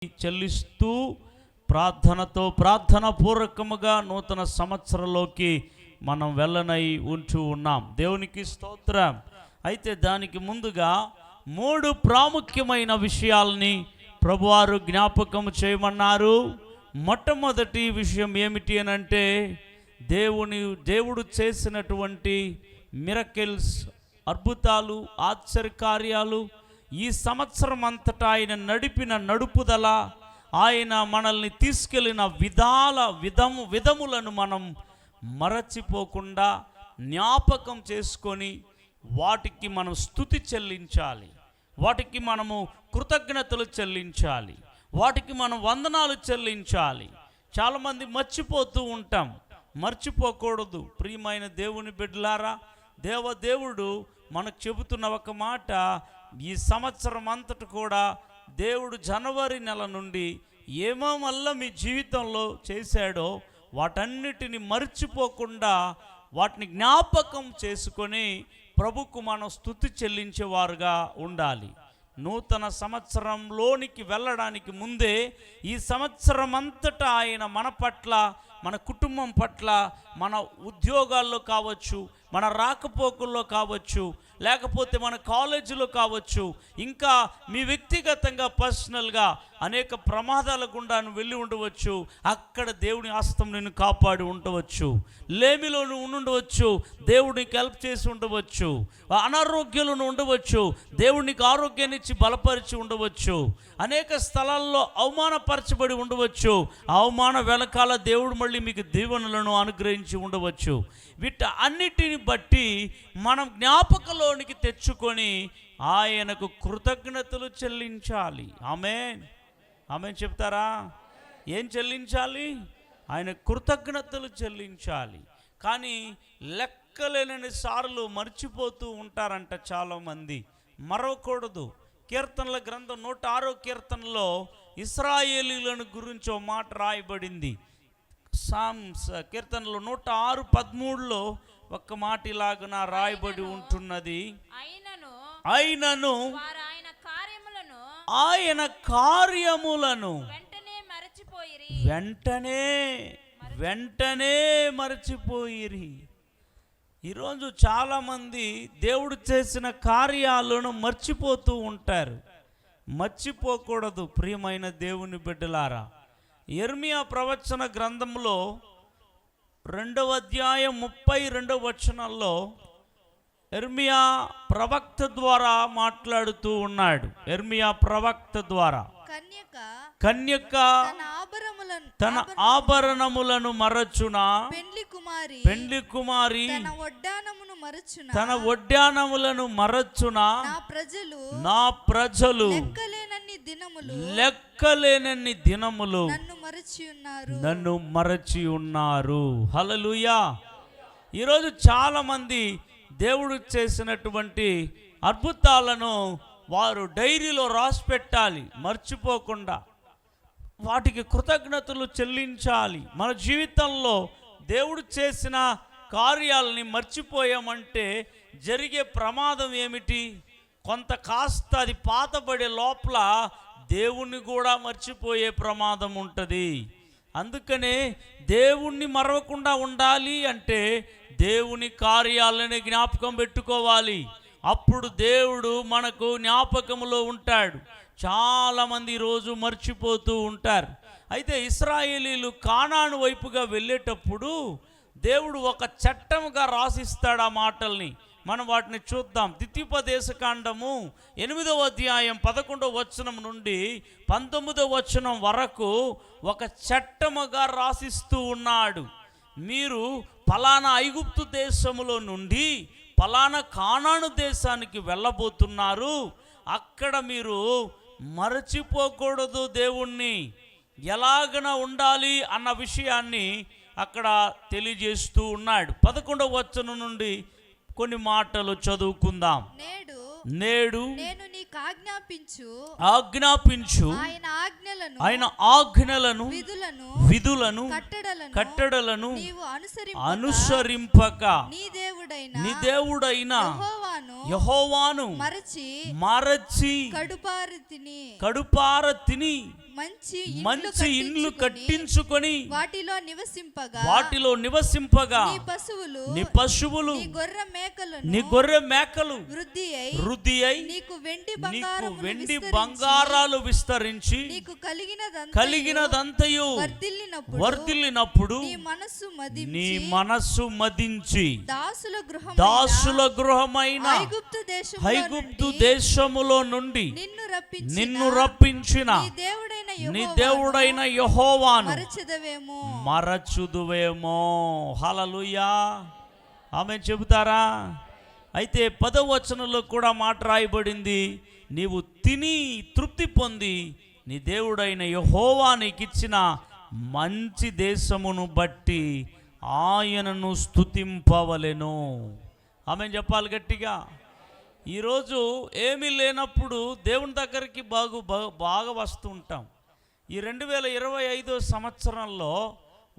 చెల్లిస్తూ ప్రార్థన పూర్వకముగా నూతన సంవత్సరంలోకి మనం వెళ్ళనై ఉంటూ ఉన్నాం. దేవునికి స్తోత్రం. అయితే దానికి ముందుగా 3 ప్రాముఖ్యమైన విషయాల్ని ప్రభువారు జ్ఞాపకం చేయమన్నారు. మొట్టమొదటి విషయం ఏమిటి అనంటే దేవుడు చేసినటువంటి మిరకిల్స్, అద్భుతాలు, ఆశ్చర్యకార్యాలు, ఈ సంవత్సరం అంతటా ఆయన నడిపిన నడుపుదల, ఆయన మనల్ని తీసుకెళ్ళిన విధములను మనం మరచిపోకుండా జ్ఞాపకం చేసుకొని వాటికి మనం స్తుతి చెల్లించాలి, వాటికి మనము కృతజ్ఞతలు చెల్లించాలి, వాటికి మనం వందనాలు చెల్లించాలి. చాలామంది మర్చిపోతూ ఉంటాం, మర్చిపోకూడదు. ప్రియమైన దేవుని బిడ్డలారా, దేవుడు మనకు చెబుతున్న ఒక మాట, ఈ సంవత్సరం అంతటి కూడా దేవుడు జనవరి నెల నుండి ఏమో మళ్ళీ మీ జీవితంలో చేశాడో వాటన్నిటిని మర్చిపోకుండా వాటిని జ్ఞాపకం చేసుకొని ప్రభుకు మనం స్తుతి చెల్లించేవారుగా ఉండాలి. నూతన సంవత్సరంలోనికి వెళ్ళడానికి ముందే ఈ సంవత్సరం అంతటా ఆయన మన పట్ల, మన కుటుంబం పట్ల, మన ఉద్యోగాల్లో కావచ్చు, మన రాకపోకల్లో కావచ్చు, లేకపోతే మన కాలేజీలో కావచ్చు, ఇంకా మీ వ్యక్తిగతంగా పర్సనల్గా అనేక ప్రమాదాల గుండా నువ్వు వెళ్ళి ఉండవచ్చు. అక్కడ దేవుని హస్తం నిన్ను కాపాడి ఉండవచ్చు. లేమిలో నువ్వు ఉండవచ్చు, దేవుడికి హెల్ప్ చేసి ఉండవచ్చు. అనారోగ్యంలో ఉండవచ్చు, దేవునికి ఆరోగ్యాన్ని ఇచ్చి బలపరిచి ఉండవచ్చు. అనేక స్థలాల్లో అవమానపరచబడి ఉండవచ్చు. అవమాన వెనకాల దేవుడు మళ్ళీ మీకు దీవెనలను అనుగ్రహించి ఉండవచ్చు. వీటి అన్నిటిని బట్టి మనం జ్ఞాపకంలోనికి తెచ్చుకొని ఆయనకు కృతజ్ఞతలు చెల్లించాలి. ఆమేన్, ఆమేన్ చెప్తారా? ఏం చెల్లించాలి? ఆయన కృతజ్ఞతలు చెల్లించాలి. కానీ లెక్కలేనన్ని సార్లు మర్చిపోతూ ఉంటారంట చాలామంది. మరవకూడదు. కీర్తనల గ్రంథం 106వ కీర్తనలో ఇశ్రాయేలీయులను గురించి ఒక మాట రాయబడింది. కీర్తనలో 106:13లో ఒక మాట ఇలాగున రాయబడి ఉంటున్నది, ఆయనను ఆయన కార్యములను వెంటనే మరచిపోయిరి. ఈరోజు చాలామంది దేవుడు చేసిన కార్యాలను మర్చిపోతూ ఉంటారు. మర్చిపోకూడదు ప్రియమైన దేవుని బిడ్డలారా. యెర్మీయా ప్రవచన గ్రంథంలో 2వ అధ్యాయం 32వ వచనంలో యెర్మీయా ప్రవక్త ద్వారా మాట్లాడుతూ ఉన్నాడు. యెర్మీయా ప్రవక్త ద్వారా కన్యక తన ఆభరణములను మరచునా, పెండ్లి కుమారి తన ఒడ్డానములను మరచునా, నా ప్రజలు లెక్కలేనన్ని దినములు నన్ను మరచి ఉన్నారు. హల్లెలూయా. ఈరోజు చాలామంది దేవుడు చేసినటువంటి అద్భుతాలను వారు డైరీలో రాసి పెట్టాలి, మర్చిపోకుండా వాటికి కృతజ్ఞతలు చెల్లించాలి. మన జీవితంలో దేవుడు చేసిన కార్యాలని మర్చిపోయామంటే జరిగే ప్రమాదం ఏమిటి? కొంత కాస్త అది పాతబడే లోపల దేవుణ్ణి కూడా మర్చిపోయే ప్రమాదం ఉంటుంది. అందుకనే దేవుణ్ణి మరవకుండా ఉండాలి అంటే దేవుని కార్యాలని జ్ఞాపకం పెట్టుకోవాలి. అప్పుడు దేవుడు మనకు జ్ఞాపకంలో ఉంటాడు. చాలామంది ఈరోజు మర్చిపోతూ ఉంటారు. అయితే ఇశ్రాయేలీలు కానాను వైపుగా వెళ్ళేటప్పుడు దేవుడు ఒక చట్టముగా రాసిస్తాడు ఆ మాటల్ని. మనం వాటిని చూద్దాం. ద్వితీయోపదేశకాండము 8వ అధ్యాయం 11వ వచనం నుండి 19వ వచనం వరకు ఒక చట్టముగా రాసిస్తూ ఉన్నాడు. మీరు ఫలానా ఐగుప్తు దేశములో నుండి ఫలానా కానాను దేశానికి వెళ్ళబోతున్నారు. అక్కడ మీరు మరచిపోకూడదు దేవుణ్ణి, ఎలాగన ఉండాలి అన్న విషయాన్ని అక్కడ తెలియజేస్తూ ఉన్నాడు. 11వ వచనం నుండి కొన్ని మాటలు చదువుకుందాం. నేడు నేను నీకు ఆజ్ఞాపించు ఆయన ఆజ్ఞలను విధులను కట్టడలను అనుసరింపక నీ దేవుడైన యెహోవాను మరచి కడుపార తిని మంచి ఇండ్లు కట్టించుకొని వాటిలో నివసింపగా నీ పశువులు నీ గొర్రె మేకలు వృద్ధి అయి నీకు వెండి బంగారాలు విస్తరించి కలిగినదంతయు వర్ధిల్లినప్పుడు నీ మనస్సు మదించి దాసుల గృహమైన ఐగుప్తు దేశములో నుండి నిన్ను రప్పించిన నీ దేవుడైన యెహోవాను మరచుదువేమో. హల్లెలూయా, ఆమేన్ చెబుతారా? అయితే 10వ వచనంలో కూడా మాట రాయబడింది, నీవు తిని తృప్తి పొంది నీ దేవుడైన యెహోవా నీకిచ్చిన మంచి దేశమును బట్టి ఆయనను స్తుతింపవలెను. ఆమేన్ చెప్పాలి గట్టిగా. ఈరోజు ఏమీ లేనప్పుడు దేవుని దగ్గరికి బాగా వస్తూ ఉంటాం. ఈ 2025 సంవత్సరంలో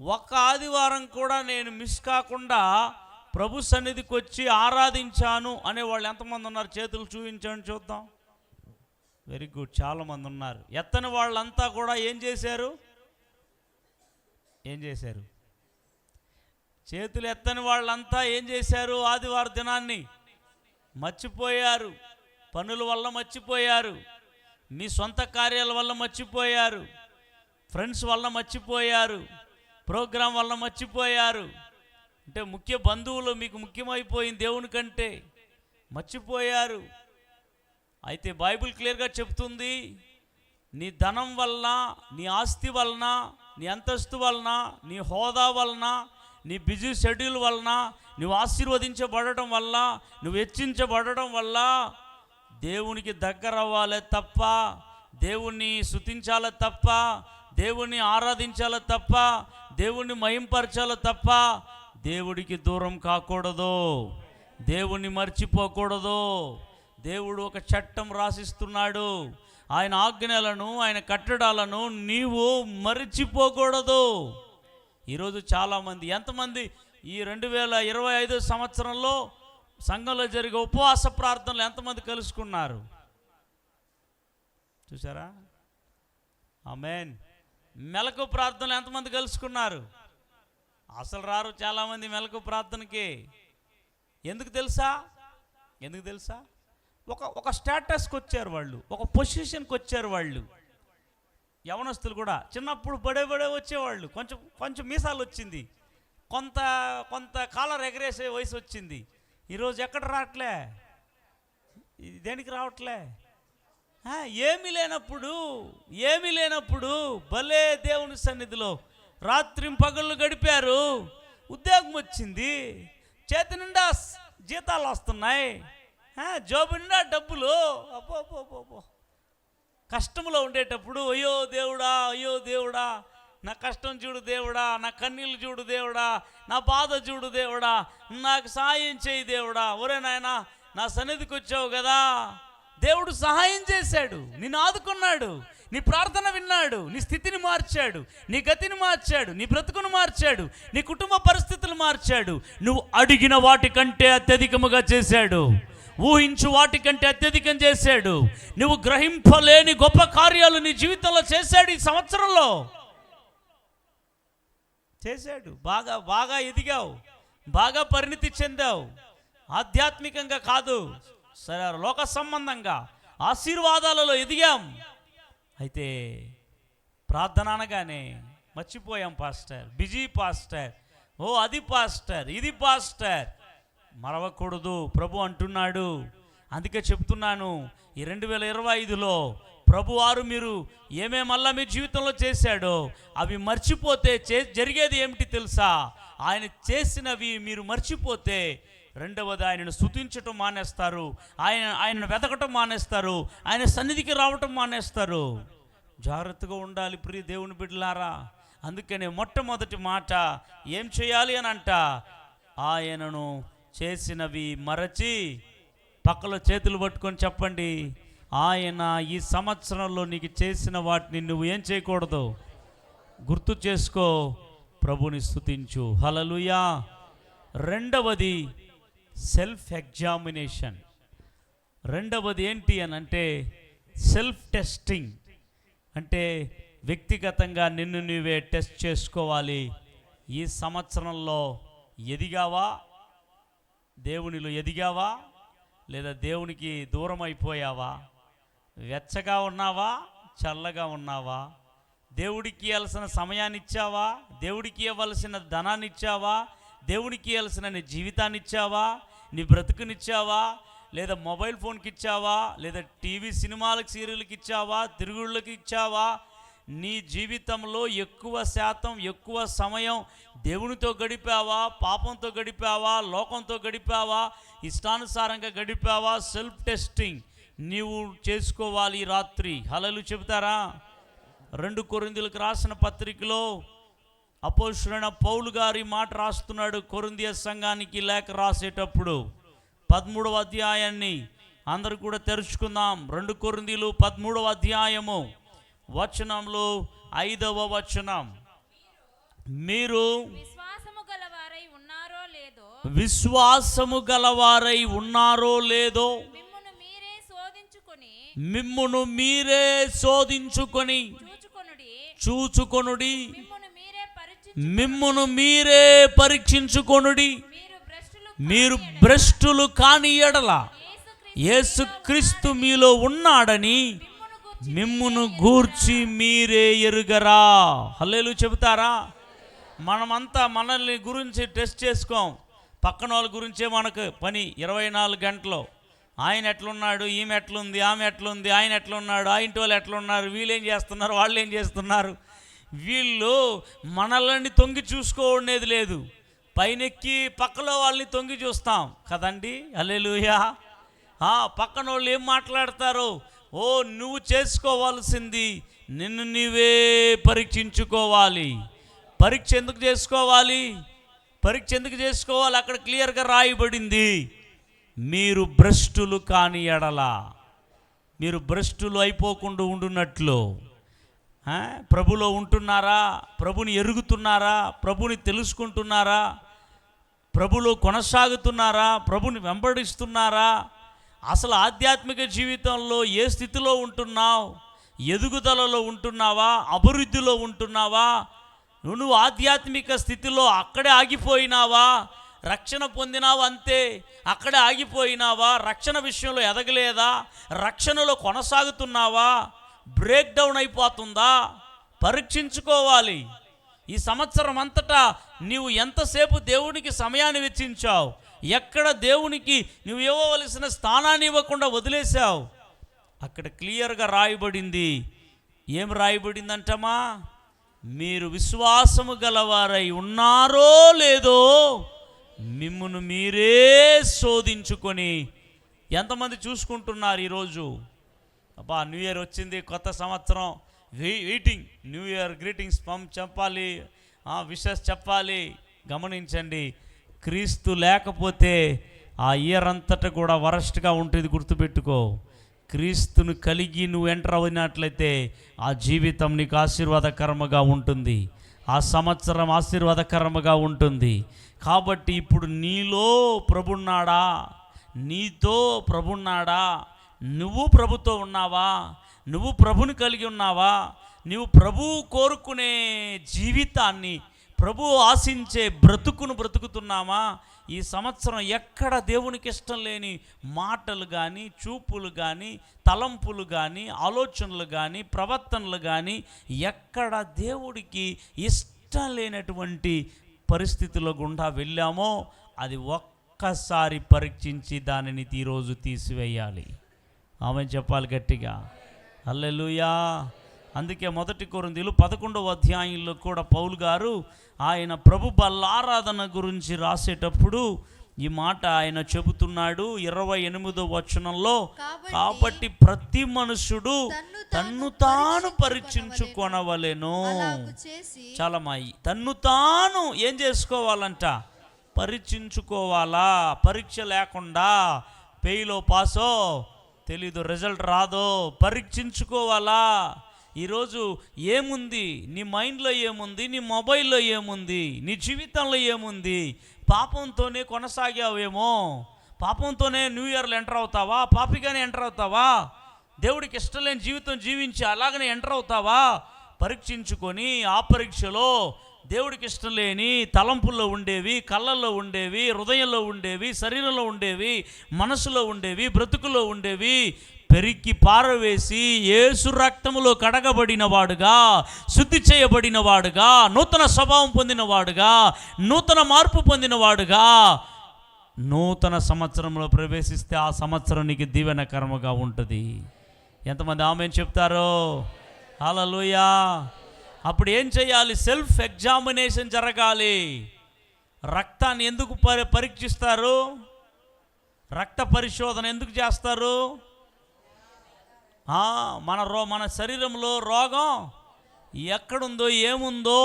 ఒక ఆదివారం కూడా నేను మిస్ కాకుండా ప్రభు సన్నిధికి వచ్చి ఆరాధించాను అనే వాళ్ళు ఎంతమంది ఉన్నారు? చేతులు చూపించండి చూద్దాం. వెరీ గుడ్, చాలామంది ఉన్నారు. ఎత్తని వాళ్ళంతా కూడా ఏం చేశారు? చేతులు ఎత్తని వాళ్ళంతా ఏం చేశారు? ఆదివారం దినాన్ని మర్చిపోయారు. పనుల వల్ల మర్చిపోయారు, మీ సొంత కార్యాల వల్ల మర్చిపోయారు, ఫ్రెండ్స్ వల్ల మర్చిపోయారు, ప్రోగ్రాం వల్ల మర్చిపోయారు. అంటే ముఖ్య బంధువులు మీకు ముఖ్యమైపోయింది దేవుని కంటే మర్చిపోయారు. అయితే బైబిల్ క్లియర్గా చెప్తుంది, నీ ధనం వలన, నీ ఆస్తి వలన, నీ అంతస్తు వలన, నీ హోదా వలన, నీ బిజీ షెడ్యూల్ వలన, నువ్వు ఆశీర్వదించబడటం వల్ల, నువ్వు హెచ్చించబడటం వల్ల దేవునికి దగ్గర అవ్వాలి తప్ప, దేవుణ్ణి స్తుతించాలి తప్ప, దేవుణ్ణి ఆరాధించాలి తప్ప, దేవుణ్ణి మహింపరచాలి తప్ప దేవుడికి దూరం కాకూడదు, దేవుణ్ణి మర్చిపోకూడదు. దేవుడు ఒక చట్టం రాసిస్తున్నాడు. ఆయన ఆజ్ఞలను, ఆయన కట్టడాలను నీవు మర్చిపోకూడదు. ఈరోజు చాలామంది, ఎంతమంది ఈ 2025 సంవత్సరంలో సంఘంలో జరిగే ఉపవాస ప్రార్థనలు ఎంతమంది కలుసుకున్నారు? చూసారా? ఆమేన్. మెలకు ప్రార్థనలు ఎంతమంది కలుసుకున్నారు? అసలు రారు చాలామంది మెలకు ప్రార్థనకి. ఎందుకు తెలుసా? ఒక స్టేటస్కి వచ్చారు వాళ్ళు, ఒక పొజిషన్కి వచ్చారు వాళ్ళు. యవనస్తులు కూడా చిన్నప్పుడు బడే వచ్చేవాళ్ళు, కొంచెం మీసాలు వచ్చింది, కొంత కాలర్ ఎగరేసే వయసు వచ్చింది. ఈరోజు ఎక్కడ రావట్లే, దేనికి రావట్లే? ఏమీ లేనప్పుడు భలే దేవుని సన్నిధిలో రాత్రి పగళ్ళు గడిపారు. ఉద్యోగం వచ్చింది, చేతి నిండా జీతాలు వస్తున్నాయి, జోబు నిండా డబ్బులు. అబ్బో, కష్టంలో ఉండేటప్పుడు అయ్యో దేవుడా నా కష్టం చూడు దేవుడా, నా కన్నీళ్ళు చూడు దేవుడా, నా బాధ చూడు దేవుడా, నాకు సహాయం చేయి దేవుడా. ఒరే నాయనా, నా సన్నిధికి వచ్చావు కదా, దేవుడు సహాయం చేశాడు, నిన్ను ఆదుకున్నాడు, నీ ప్రార్థన విన్నాడు, నీ స్థితిని మార్చాడు, నీ గతిని మార్చాడు, నీ బ్రతుకును మార్చాడు, నీ కుటుంబ పరిస్థితులు మార్చాడు. నువ్వు అడిగిన వాటికంటే అత్యధికముగా చేశాడు, ఊహించు వాటికంటే అత్యధికం చేశాడు. నువ్వు గ్రహింపలేని గొప్ప కార్యాలు నీ జీవితంలో చేశాడు. ఈ సంవత్సరంలో చేశాడు. బాగా ఎదిగావు, బాగా పరిణితి చెందావు. ఆధ్యాత్మికంగా కాదు, సరే లోక సంబంధంగా ఆశీర్వాదాలలో ఎదిగాం. అయితే ప్రార్థన అనగానే మర్చిపోయాం పాస్టర్, బిజీ పాస్టర్, అది పాస్టర్, ఇది పాస్టర్. మరవకూడదు, ప్రభు అంటున్నాడు. అందుకే చెప్తున్నాను, ఈ 2025లో ప్రభువారు మీరు ఏమేమల్లా మీ జీవితంలో చేశాడో అవి మర్చిపోతే జరిగేది ఏమిటి తెలుసా? ఆయన చేసినవి మీరు మర్చిపోతే రెండవది ఆయనను స్తుతించటం మానేస్తారు, ఆయనను వెతకటం మానేస్తారు, ఆయన సన్నిధికి రావటం మానేస్తారు. జాగ్రత్తగా ఉండాలి ప్రియ దేవుని బిడ్డలారా. అందుకనే మొట్టమొదటి మాట ఏం చేయాలి అని అంట, ఆయనను చేసినవి మరచి, పక్కలో చేతులు పట్టుకొని చెప్పండి, ఆయన ఈ సంవత్సరంలో నీకు చేసిన వాటిని నువ్వు ఏం చేయకూడదు, గుర్తు చేసుకో, ప్రభుని స్తుతించు. హల్లెలూయా. రెండవది సెల్ఫ్ ఎగ్జామినేషన్. రెండవది ఏంటి అని అంటే సెల్ఫ్ టెస్టింగ్. అంటే వ్యక్తిగతంగా నిన్ను నీవే టెస్ట్ చేసుకోవాలి. ఈ సంవత్సరంలో ఎదిగావా? దేవునిలో ఎదిగావా? లేదా దేవునికి దూరం అయిపోయావా? వెచ్చగా ఉన్నావా? చల్లగా ఉన్నావా? దేవుడికి ఇవ్వాల్సిన సమయాన్ని ఇచ్చావా? దేవుడికి ఇవ్వాల్సిన ధనాన్ని ఇచ్చావా? దేవుడికి ఇవ్వాల్సిన నీ జీవితాన్ని ఇచ్చావా? నీ బ్రతుకునిచ్చావా? లేదా మొబైల్ ఫోన్కి ఇచ్చావా? లేదా టీవీ సినిమాలకు సీరియల్కి ఇచ్చావా? తిరుగుళ్ళకి ఇచ్చావా? నీ జీవితంలో ఎక్కువ శాతం ఎక్కువ సమయం దేవునితో గడిపావా? పాపంతో గడిపావా? లోకంతో గడిపావా? ఇష్టానుసారంగా గడిపావా? సెల్ఫ్ టెస్టింగ్ నీవు చేసుకోవాలి ఈ రాత్రి. హల్లెలూయా చెబుతారా? 2 కొరింథీయులకు రాసిన పత్రికలో అపోస్తలుడైన పౌలు గారి మాట రాస్తున్నాడు. కొరింథీ సంఘానికి లేఖ రాసేటప్పుడు 13వ అధ్యాయాన్ని అందరూ కూడా తెరుచుకుందాం. 2 కొరింథీయులు 13వ అధ్యాయము వచనంలో 5వ వచనం. మీరు విశ్వాసము గలవారై ఉన్నారో లేదో, విశ్వాసము గలవారై ఉన్నారో లేదో, మిమ్మును మీరే శోధించుకొని చూచుకొనుడి, మిమ్మును మీరే పరీక్షించుకొనుడి. మీరు భ్రష్టులు కాని ఎడల యేసుక్రీస్తు మీలో ఉన్నాడని మిమ్మును గూర్చి మీరే ఎరుగరా. హల్లెలూయా చెబుతారా? మనమంతా మనల్ని గురించి టెస్ట్ చేసుకోం. పక్కన వాళ్ళ గురించే మనకు పని 24 గంటలు. ఆయన ఎట్లున్నాడు, ఈమె ఎట్లుంది, ఆమె ఎట్లుంది, ఆయన ఎట్లున్నాడు, ఆ ఇంటి వాళ్ళు ఎట్లున్నారు, వీళ్ళు ఏం చేస్తున్నారు, వాళ్ళు ఏం చేస్తున్నారు. వీళ్ళు మనల్ని తొంగి చూసుకోవడేది లేదు. పైనెక్కి పక్కలో వాళ్ళని తొంగి చూస్తాం కదండి. హల్లెలూయా. పక్కన వాళ్ళు ఏం మాట్లాడతారు? ఓ నువ్వు చేసుకోవాల్సింది నిన్ను నీవే పరీక్షించుకోవాలి. పరీక్ష ఎందుకు చేసుకోవాలి? అక్కడ క్లియర్గా రాయబడింది, మీరు భ్రష్టులు కాని ఎడల. మీరు భ్రష్టులు అయిపోకుండా ఉండున్నట్లు ప్రభులో ఉంటున్నారా? ప్రభుని ఎరుగుతున్నారా? ప్రభుని తెలుసుకుంటున్నారా? ప్రభులో కొనసాగుతున్నారా? ప్రభుని వెంబడిస్తున్నారా? అసలు ఆధ్యాత్మిక జీవితంలో ఏ స్థితిలో ఉంటున్నావు? ఎదుగుదలలో ఉంటున్నావా? అభివృద్ధిలో ఉంటున్నావా? నువ్వు ఆధ్యాత్మిక స్థితిలో అక్కడే ఆగిపోయినావా? రక్షణ పొందినావు అంతే, అక్కడే ఆగిపోయినావా? రక్షణ విషయంలో ఎదగలేదా? రక్షణలో కొనసాగుతున్నావా? బ్రేక్ డౌన్ అయిపోతుందా? పరీక్షించుకోవాలి. ఈ సంవత్సరం అంతటా నీవు ఎంతసేపు దేవునికి సమయాన్ని వెచ్చించావు? ఎక్కడ దేవునికి నువ్వు ఇవ్వవలసిన స్థానాన్ని ఇవ్వకుండా వదిలేశావు? అక్కడ క్లియర్గా రాయబడింది. ఏం రాయబడిందంటమా? మీరు విశ్వాసము గలవారై ఉన్నారో లేదో మిమ్మును మీరే శోధించుకొని. ఎంతమంది చూసుకుంటున్నారు ఈరోజు? అబ్బా న్యూ ఇయర్ వచ్చింది, కొత్త సంవత్సరం, వెయిటింగ్, న్యూ ఇయర్ గ్రీటింగ్స్ చెప్పాలి, విషెస్ చెప్పాలి. గమనించండి, క్రీస్తు లేకపోతే ఆ ఇయర్ అంతటా కూడా వరస్ట్గా ఉంటుంది. గుర్తుపెట్టుకో, క్రీస్తును కలిగి నువ్వు ఎంటర్ అయినట్లయితే ఆ జీవితం నీకు ఆశీర్వాదకరముగా ఉంటుంది, ఆ సంవత్సరం ఆశీర్వాదకరముగా ఉంటుంది. కాబట్టి ఇప్పుడు నీలో ప్రభున్నాడా? నీతో ప్రభున్నాడా? నువ్వు ప్రభుతో ఉన్నావా? నువ్వు ప్రభుని కలిగి ఉన్నావా? నువ్వు ప్రభువు కోరుకునే జీవితాన్ని, ప్రభువు ఆశించే బ్రతుకును బ్రతుకుతున్నామా? ఈ సంవత్సరం ఎక్కడ దేవునికి ఇష్టం లేని మాటలు కానీ, చూపులు కానీ, తలంపులు కానీ, ఆలోచనలు కానీ, ప్రవర్తనలు కానీ, ఎక్కడ దేవుడికి ఇష్టం లేనటువంటి పరిస్థితుల గుండా వెళ్ళామో అది ఒక్కసారి పరీక్షించి దానిని ఈరోజు తీసివేయాలి. ఆమె చెప్పాలి గట్టిగా హల్లెలూయా. అందుకే 1 కొరింథీయులు 11వ అధ్యాయంలో కూడా పౌలు గారు ఆయన ప్రభు బల్లారాధన గురించి రాసేటప్పుడు ఈ మాట ఆయన చెబుతున్నాడు 28వ వచనంలో, కాబట్టి ప్రతి మనుషుడు తన్ను తాను పరీక్షించుకొనవలెను. చాలా మాయి తన్ను తాను ఏం చేసుకోవాలంట? పరీక్షించుకోవాలా. పరీక్ష లేకుండా ఫెయిలో పాసో తెలీదు, రిజల్ట్ రాదో. పరీక్షించుకోవాలా. ఈరోజు ఏముంది నీ మైండ్లో, ఏముంది నీ మొబైల్లో, ఏముంది నీ జీవితంలో, ఏముంది? పాపంతోనే కొనసాగావేమో, పాపంతోనే న్యూ ఇయర్లో ఎంటర్ అవుతావా? పాపిగానే ఎంటర్ అవుతావా? దేవుడికి ఇష్టం లేని జీవితం జీవించి అలాగనే ఎంటర్ అవుతావా? పరీక్షించుకొని ఆ పరీక్షలో దేవుడికి ఇష్టం లేని తలంపుల్లో ఉండేవి, కళ్ళల్లో ఉండేవి, హృదయంలో ఉండేవి, శరీరంలో ఉండేవి, మనసులో ఉండేవి, బ్రతుకులో ఉండేవి పెరికి పారవేసి యేసు రక్తములో కడగబడిన వాడుగా, శుద్ధి చేయబడిన వాడుగా, నూతన స్వభావం పొందిన వాడుగా, నూతన మార్పు పొందిన వాడుగా నూతన సంవత్సరంలో ప్రవేశిస్తే ఆ సంవత్సరం నీకు దీవెనకరముగా ఉంటుంది. ఎంతమంది ఆమేన్ చెప్తారో? హల్లెలూయా. అప్పుడు ఏం చేయాలి? సెల్ఫ్ ఎగ్జామినేషన్ జరగాలి. రక్తాన్ని ఎందుకు పరీక్షిస్తారు? రక్త పరిశోధన ఎందుకు చేస్తారు? మన శరీరంలో రోగం ఎక్కడుందో ఏముందో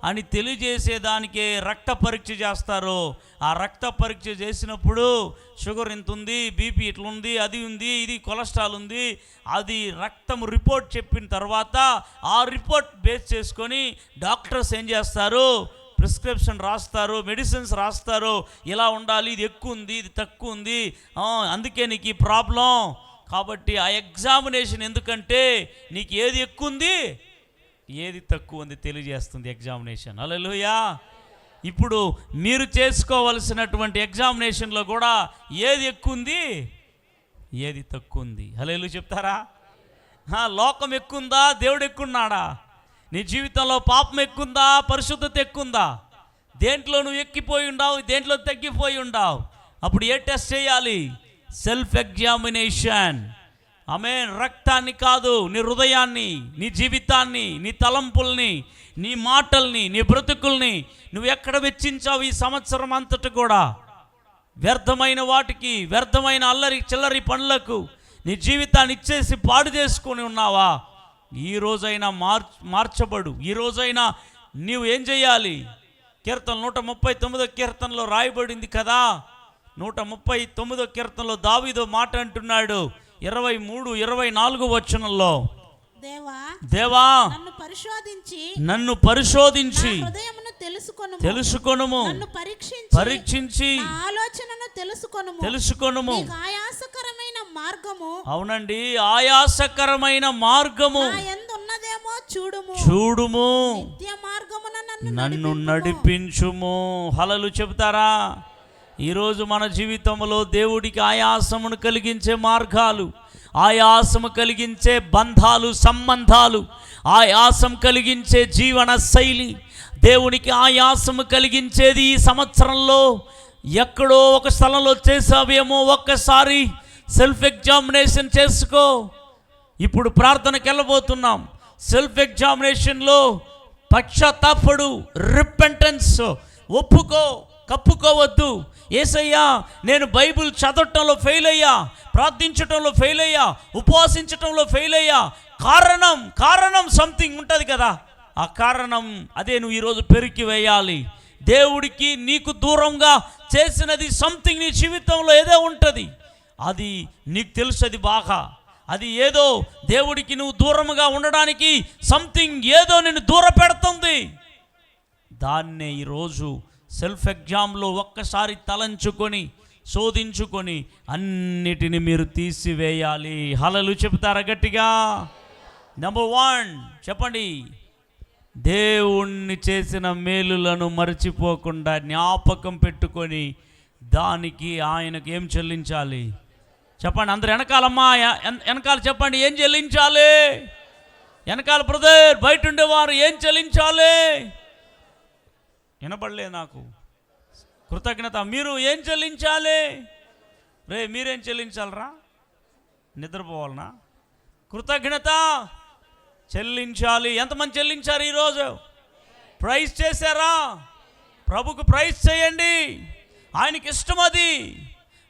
అని తెలియజేసేదానికే రక్త పరీక్ష చేస్తారు. ఆ రక్త పరీక్ష చేసినప్పుడు షుగర్ ఇంత ఉంది, బీపీ ఇట్లుంది, అది ఉంది, ఇది కొలెస్ట్రాల్ ఉంది, అది రక్తం రిపోర్ట్ చెప్పిన తర్వాత ఆ రిపోర్ట్ బేస్ చేసుకొని డాక్టర్స్ ఏం చేస్తారు? ప్రిస్క్రిప్షన్ రాస్తారు, మెడిసిన్స్ రాస్తారు. ఇలా ఉండాలి, ఇది ఎక్కువ ఉంది, ఇది తక్కువ ఉంది, అందుకే నీకు ఈ ప్రాబ్లం. కాబట్టి ఆ ఎగ్జామినేషన్ ఎందుకంటే నీకు ఏది ఎక్కువ ఉంది, ఏది తక్కువ ఉంది తెలియజేస్తుంది ఎగ్జామినేషన్. హల్లెలూయా. ఇప్పుడు మీరు చేసుకోవలసినటువంటి ఎగ్జామినేషన్లో కూడా ఏది ఎక్కువ ఉంది, ఏది తక్కువ ఉంది. హల్లెలూయా చెప్తారా? లోకం ఎక్కువందా, దేవుడు ఎక్కున్నాడా? నీ జీవితంలో పాపం ఎక్కుందా, పరిశుద్ధత ఎక్కుందా? దేంట్లో నువ్వు ఎక్కిపోయి ఉండావు, దేంట్లో తగ్గిపోయి ఉండావు? అప్పుడు ఏ టెస్ట్ చేయాలి? Self examination. ఆమేన్. రక్తాన్ని కాదు, నీ హృదయాన్ని, నీ జీవితాన్ని, నీ తలంపుల్ని, నీ మాటల్ని, నీ బ్రతుకుల్ని నువ్వు ఎక్కడ వెచ్చించావు ఈ సంవత్సరం అంతటి కూడా? వ్యర్థమైన వాటికి, వ్యర్థమైన అల్లరి చిల్లరి పనులకు నీ జీవితాన్ని ఇచ్చేసి పాడు చేసుకొని ఉన్నావా? ఈ రోజైనా మార్చబడు. ఈ రోజైనా నీవు ఏం చేయాలి? కీర్తన 139 కీర్తనలో రాయబడింది కదా. 139 కీర్తనలో దావీదు మాట అంటున్నాడు 23, 24 వచనంలో, దేవా నన్ను పరిశోధించి తెలుసుకొనుము, పరీక్షించి తెలుసుకొనుము. అవునండి, ఆయాసకరమైన మార్గము చూడుము, నన్ను నడిపించుము. హల్లెలూయా చెబుతారా? ఈరోజు మన జీవితంలో దేవుడికి ఆయాసమును కలిగించే మార్గాలు, ఆయాసము కలిగించే బంధాలు, సంబంధాలు, ఆయాసం కలిగించే జీవన శైలి, దేవునికి ఆయాసము కలిగించేది ఈ సంవత్సరంలో ఎక్కడో ఒక స్థలంలో చేసావేమో ఒక్కసారి సెల్ఫ్ ఎగ్జామినేషన్ చేసుకో. ఇప్పుడు ప్రార్థనకి వెళ్ళబోతున్నాం. సెల్ఫ్ ఎగ్జామినేషన్లో పశ్చాత్తాపడు, రిపెంటెన్స్, ఒప్పుకో, కప్పుకోవద్దు. యేసయ్యా నేను బైబిల్ చదవటంలో ఫెయిల్ అయ్యా, ప్రార్థించటంలో ఫెయిల్ అయ్యా, ఉపవాసించటంలో ఫెయిల్ అయ్యా. కారణం సంథింగ్ ఉంటుంది కదా, ఆ కారణం అదే నువ్వు ఈరోజు పెరికి వేయాలి. దేవుడికి నీకు దూరంగా చేసినది సంథింగ్ నీ జీవితంలో ఏదో ఉంటుంది, అది నీకు తెలుసు, అది బాగా, అది ఏదో దేవుడికి నువ్వు దూరంగా ఉండడానికి సంథింగ్ ఏదో నిన్ను దూర పెడుతుంది. దాన్నే ఈరోజు సెల్ఫ్ ఎగ్జామ్లో ఒక్కసారి తలంచుకొని శోధించుకొని అన్నిటిని మీరు తీసివేయాలి. హల్లెలూయా చెప్తారా గట్టిగా? నెంబర్ 1 చెప్పండి. దేవుణ్ణి చేసిన మేలులను మర్చిపోకుండా జ్ఞాపకం పెట్టుకొని దానికి ఆయనకు ఏం చెల్లించాలి చెప్పండి. అందరు వెనకాలమ్మా, వెనకాల చెప్పండి, ఏం చెల్లించాలి? వెనకాల బ్రదర్, బయట ఉండేవారు ఏం చెల్లించాలి? వినపడలే నాకు. కృతజ్ఞత. మీరు ఏం చెల్లించాలి? మీరేం చెల్లించాలరా? నిద్రపోవాలనా? కృతజ్ఞత చెల్లించాలి. ఎంతమంది చెల్లించారు ఈరోజు? ప్రైజ్ చేశారా? ప్రభుకు ప్రైజ్ చేయండి. ఆయనకి ఇష్టం అది.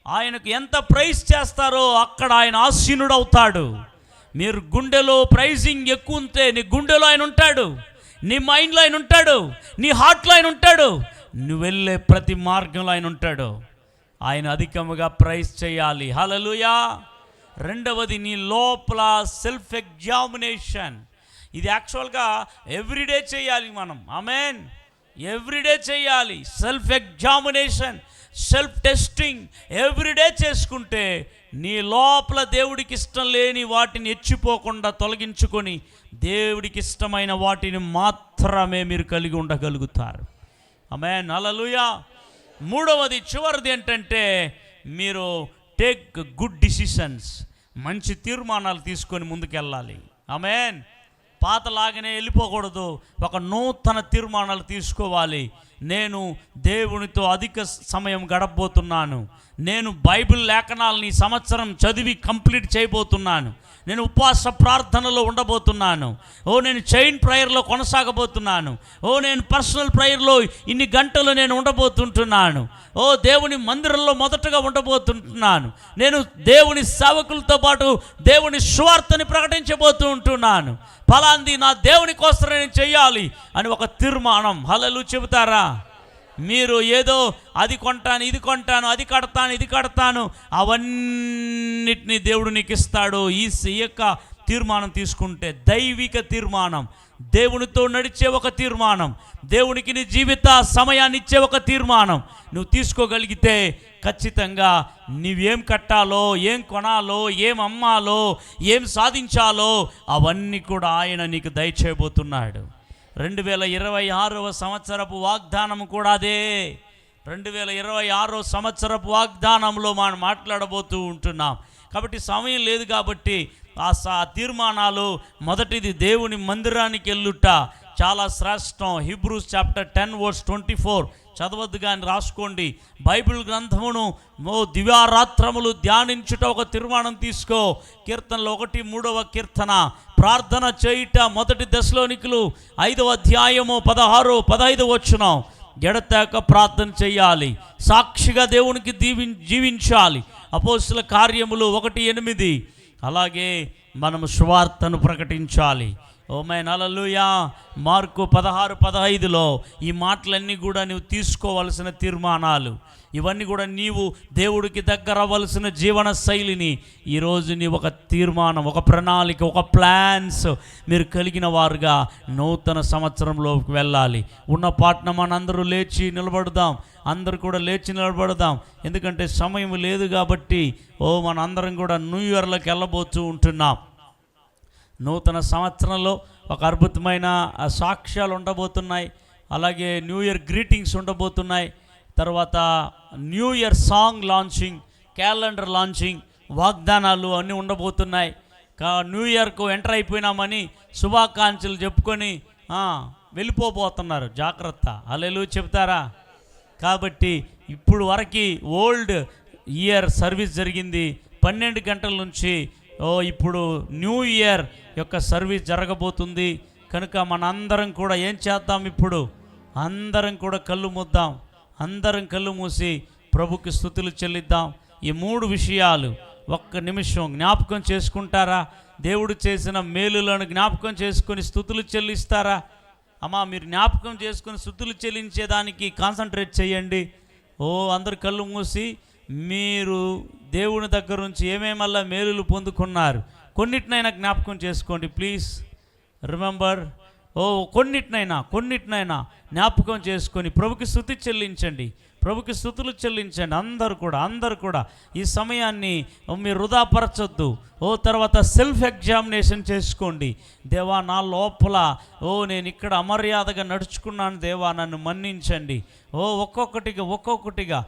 ఆయనకు ఎంత ప్రైజ్ చేస్తారో అక్కడ ఆయన ఆసీనుడు అవుతాడు. మీరు గుండెలో ప్రైజింగ్ ఎక్కువ ఉంటే నీ గుండెలో ఆయన ఉంటాడు, నీ మైండ్లో ఆయన ఉంటాడు, నీ హార్ట్లో ఆయన ఉంటాడు, నువ్వు వెళ్ళే ప్రతి మార్గంలో ఆయన ఉంటాడు. ఆయన అధికముగా ప్రైజ్ చేయాలి. హల్లెలూయా. రెండవది, నీ లోపల సెల్ఫ్ ఎగ్జామినేషన్. ఇది యాక్చువల్గా ఎవ్రీడే చేయాలి మనం. ఆమేన్. ఎవ్రీడే చేయాలి. Self examination, self testing everyday చేసుకుంటే నీ లోపల దేవుడికి ఇష్టం లేని వాటిని ఎచ్చిపోకుండా తొలగించుకొని దేవుడికి ఇష్టమైన వాటిని మాత్రమే మీరు కలిగి ఉండగలుగుతారు. ఆమేన్, హల్లెలూయా. మూడవది, చివరిది ఏంటంటే మీరు టేక్ గుడ్ డిసిషన్స్, మంచి తీర్మానాలు తీసుకొని ముందుకెళ్ళాలి. ఆమేన్. పాతలాగానే వెళ్ళిపోకూడదు, ఒక నూతన తీర్మానాలు తీసుకోవాలి. నేను దేవునితో అధిక సమయం గడపబోతున్నాను, నేను బైబిల్ లేఖనాలని ఈ సంవత్సరం చదివి కంప్లీట్ చేయబోతున్నాను, నేను ఉపవాస ప్రార్థనలో ఉండబోతున్నాను, నేను చైన్ ప్రేయర్లో కొనసాగబోతున్నాను, నేను పర్సనల్ ప్రేయర్లో ఇన్ని గంటలు నేను ఉండబోతుంటున్నాను, దేవుని మందిరంలో మొదటగా ఉండబోతుంటున్నాను, నేను దేవుని సేవకులతో పాటు దేవుని సువార్తని ప్రకటించబోతూ ఉంటున్నాను, ఫలాంది నా దేవుని కోసం నేను చెయ్యాలి అని ఒక తీర్మానం. హల్లెలూయా చెబుతారా? మీరు ఏదో అది కొంటాను, ఇది కొంటాను, అది కడతాను, ఇది కడతాను, అవన్నిటినీ దేవుడు నీకు ఇస్తాడు. ఈ యొక్క తీర్మానం తీసుకుంటే దైవిక తీర్మానం, దేవునితో నడిచే ఒక తీర్మానం, దేవునికి నీ జీవిత సమయాన్ని ఇచ్చే ఒక తీర్మానం నువ్వు తీసుకోగలిగితే ఖచ్చితంగా నీవేం కట్టాలో, ఏం కొనాలో, ఏం అమ్మాలో, ఏం సాధించాలో అవన్నీ కూడా ఆయన నీకు దయచేయబోతున్నాడు. 2026 సంవత్సరపు వాగ్దానం కూడా అదే. 2026 సంవత్సరపు వాగ్దానంలో మనం మాట్లాడబోతూ ఉంటున్నాం. కాబట్టి సమయం లేదు కాబట్టి ఆ తీర్మానాలు, మొదటిది దేవుని మందిరానికి వెళ్ళుట చాలా శ్రేష్టం. హీబ్రూస్ చాప్టర్ 10:24 చదవద్దు కానీ రాసుకోండి. బైబిల్ గ్రంథమును దివారాత్రములు ధ్యానించుట ఒక తీర్మానం తీసుకో. కీర్తనలు 1:3 కీర్తన, ప్రార్థన చేయుట 1 దశలోనికులు 5వ అధ్యాయము 16-15 వచనం, ఎడతెగక ప్రార్థన చేయాలి, సాక్షిగా దేవునికి జీవించాలి. అపోస్తుల కార్యములు 1:8. అలాగే మనము సువార్తను ప్రకటించాలి. ఆమేన్, హల్లెలూయా. మార్కు 16:15లో ఈ మాటలన్నీ కూడా నువ్వు తీసుకోవలసిన తీర్మానాలు. ఇవన్నీ కూడా నీవు దేవుడికి దగ్గర అవ్వాల్సిన జీవన శైలిని ఈరోజు నీవు ఒక తీర్మానం, ఒక ప్రణాళిక, ఒక ప్లాన్స్ మీరు కలిగిన వారుగా నూతన సంవత్సరంలోకి వెళ్ళాలి. ఉన్న పాటన మనందరూ లేచి నిలబడదాం, అందరూ కూడా లేచి నిలబడదాం. ఎందుకంటే సమయం లేదు కాబట్టి మనందరం కూడా న్యూ ఇయర్లోకి వెళ్ళబోతూ ఉంటున్నాం. నూతన సంవత్సరంలో ఒక అద్భుతమైన సాక్ష్యాలు ఉండబోతున్నాయి. అలాగే న్యూ ఇయర్ గ్రీటింగ్స్ ఉండబోతున్నాయి. తర్వాత new year song launching, calendar launching, వాగ్దానాలు అన్నీ ఉండబోతున్నాయి. న్యూ ఇయర్కు ఎంటర్ అయిపోయినామని శుభాకాంక్షలు చెప్పుకొని వెళ్ళిపోబోతున్నారు. జాగ్రత్త. హల్లెలూయా చెప్తారా? కాబట్టి ఇప్పుడు వరకు ఓల్డ్ ఇయర్ సర్వీస్ జరిగింది 12 గంటల నుంచి. ఇప్పుడు న్యూ ఇయర్ యొక్క సర్వీస్ జరగబోతుంది కనుక మనందరం కూడా ఏం చేద్దాం? ఇప్పుడు అందరం కూడా కళ్ళు మూద్దాం, అందరం కళ్ళు మూసి ప్రభుకి స్తుతులు చెల్లిద్దాం. ఈ 3 విషయాలు ఒక్క నిమిషం జ్ఞాపకం చేసుకుంటారా? దేవుడు చేసిన మేలులను జ్ఞాపకం చేసుకొని స్తుతులు చెల్లిస్తారా? అమ్మా, మీరు జ్ఞాపకం చేసుకొని స్తుతులు చెల్లించేదానికి కాన్సన్ట్రేట్ చేయండి. అందరు కళ్ళు మూసి మీరు దేవుని దగ్గర నుంచి ఏమేమల్లా మేలులు పొందుకున్నారు కొన్నిటినైనా జ్ఞాపకం చేసుకోండి ప్లీజ్. రిమెంబర్, కొన్నిటినైనా జ్ఞాపకం చేసుకొని ప్రభుకి స్తుతి చెల్లించండి, ప్రభుకి స్తుతులు చెల్లించండి. అందరూ కూడా ఈ సమయాన్ని మీరు వృధాపరచొద్దు. తర్వాత సెల్ఫ్ ఎగ్జామినేషన్ చేసుకోండి. దేవా, నా లోపల నేను ఇక్కడ అమర్యాదగా నడుచుకున్నాను, దేవా నన్ను మన్నించండి. ఒక్కొక్కటిగా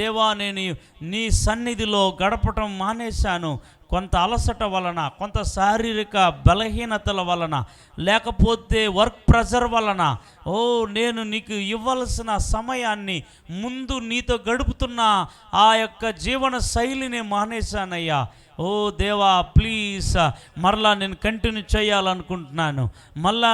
దేవా, నేను నీ సన్నిధిలో గడపటం మానేశాను. కొంత అలసట వలన, కొంత శారీరక బలహీనతల వలన, లేకపోతే వర్క్ ప్రెషర్ వలన నేను నీకు ఇవ్వాల్సిన సమయాన్ని ముందు నీతో గడుపుతున్న ఆ యొక్క జీవన శైలిని మానేశానయ్యా. దేవా ప్లీజ్, మరలా నేను కంటిన్యూ చేయాలనుకుంటున్నాను.